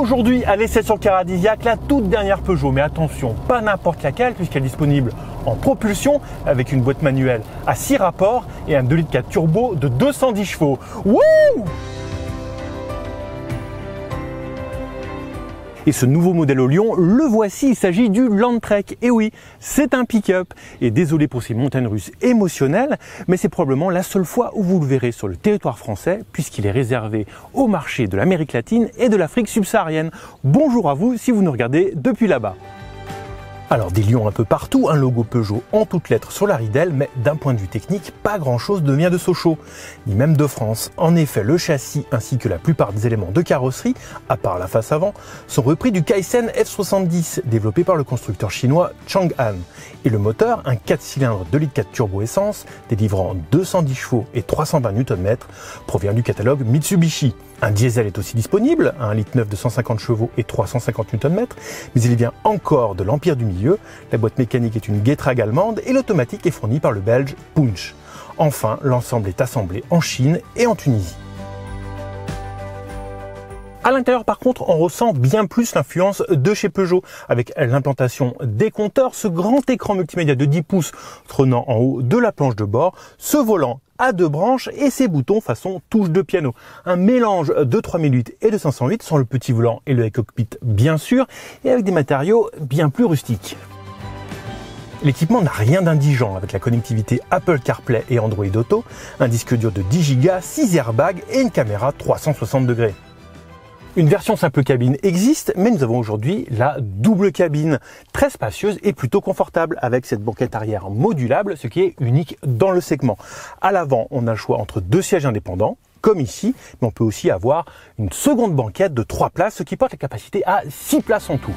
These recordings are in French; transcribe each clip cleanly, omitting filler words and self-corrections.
Aujourd'hui, à l'essai sur le Caradisiac, la toute dernière Peugeot. Mais attention, pas n'importe laquelle puisqu'elle est disponible en propulsion avec une boîte manuelle à 6 rapports et un 2,4 litres turbo de 210 chevaux. Wouh! Et ce nouveau modèle au lion, le voici, il s'agit du Landtrek. Et oui, c'est un pick-up. Et désolé pour ces montagnes russes émotionnelles, mais c'est probablement la seule fois où vous le verrez sur le territoire français, puisqu'il est réservé au marché de l'Amérique latine et de l'Afrique subsaharienne. Bonjour à vous si vous nous regardez depuis là-bas. Alors des lions un peu partout, un logo Peugeot en toutes lettres sur la ridelle, mais d'un point de vue technique, pas grand chose ne vient de Sochaux, ni même de France. En effet, le châssis ainsi que la plupart des éléments de carrosserie, à part la face avant, sont repris du Kaizen F70, développé par le constructeur chinois Chang'an. Et le moteur, un 4 cylindres 2,4 litres turbo essence, délivrant 210 chevaux et 320 Nm, provient du catalogue Mitsubishi. Un diesel est aussi disponible, à 1,9 litre de 150 chevaux et 350 Nm, mais il vient encore de l'empire du milieu. La boîte mécanique est une Getrag allemande et l'automatique est fournie par le belge Punch. Enfin, l'ensemble est assemblé en Chine et en Tunisie. À l'intérieur, par contre, on ressent bien plus l'influence de chez Peugeot, avec l'implantation des compteurs, ce grand écran multimédia de 10 pouces trônant en haut de la planche de bord, ce volant à 2 branches et ses boutons façon touche de piano. Un mélange de 3008 et de 508 sans le petit volant et le cockpit bien sûr, et avec des matériaux bien plus rustiques. L'équipement n'a rien d'indigent avec la connectivité Apple CarPlay et Android Auto, un disque dur de 10 Go, 6 airbags et une caméra 360 degrés. Une version simple cabine existe, mais nous avons aujourd'hui la double cabine, très spacieuse et plutôt confortable, avec cette banquette arrière modulable, ce qui est unique dans le segment. À l'avant, on a le choix entre 2 sièges indépendants, comme ici, mais on peut aussi avoir une seconde banquette de 3 places, ce qui porte la capacité à 6 places en tout.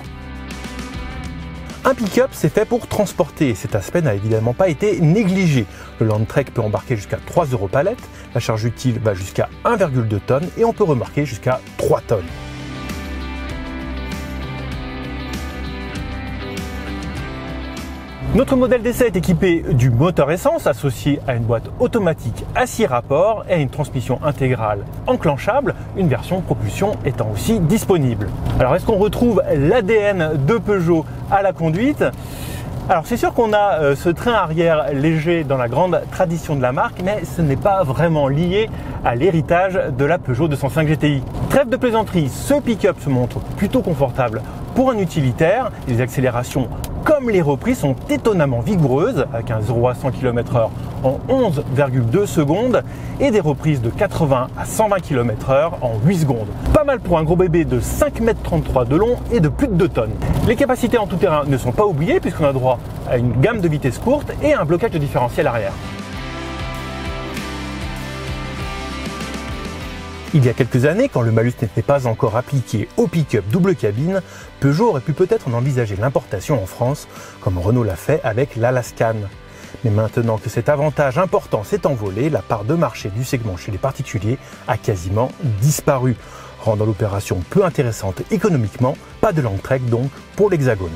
Un pick-up, c'est fait pour transporter, et cet aspect n'a évidemment pas été négligé. Le Landtrek peut embarquer jusqu'à 3 europalettes, la charge utile va jusqu'à 1,2 tonnes et on peut remorquer jusqu'à 3 tonnes. Notre modèle d'essai est équipé du moteur essence associé à une boîte automatique à 6 rapports et à une transmission intégrale enclenchable, une version propulsion étant aussi disponible. Alors est-ce qu'on retrouve l'ADN de Peugeot à la conduite ? Alors c'est sûr qu'on a ce train arrière léger dans la grande tradition de la marque, mais ce n'est pas vraiment lié à l'héritage de la Peugeot 205 GTI. Trêve de plaisanterie, ce pick-up se montre plutôt confortable pour un utilitaire. Les accélérations comme les reprises sont étonnamment vigoureuses, avec un 0 à 100 km/h en 11,2 secondes et des reprises de 80 à 120 km/h en 8 secondes. Pas mal pour un gros bébé de 5,33 m de long et de plus de 2 tonnes. Les capacités en tout terrain ne sont pas oubliées puisqu'on a droit à une gamme de vitesses courtes et à un blocage de différentiel arrière. Il y a quelques années, quand le malus n'était pas encore appliqué au pick-up double cabine, Peugeot aurait pu peut-être en envisager l'importation en France, comme Renault l'a fait avec l'Alaskan. Mais maintenant que cet avantage important s'est envolé, la part de marché du segment chez les particuliers a quasiment disparu, rendant l'opération peu intéressante économiquement. Pas de Landtrek donc pour l'Hexagone.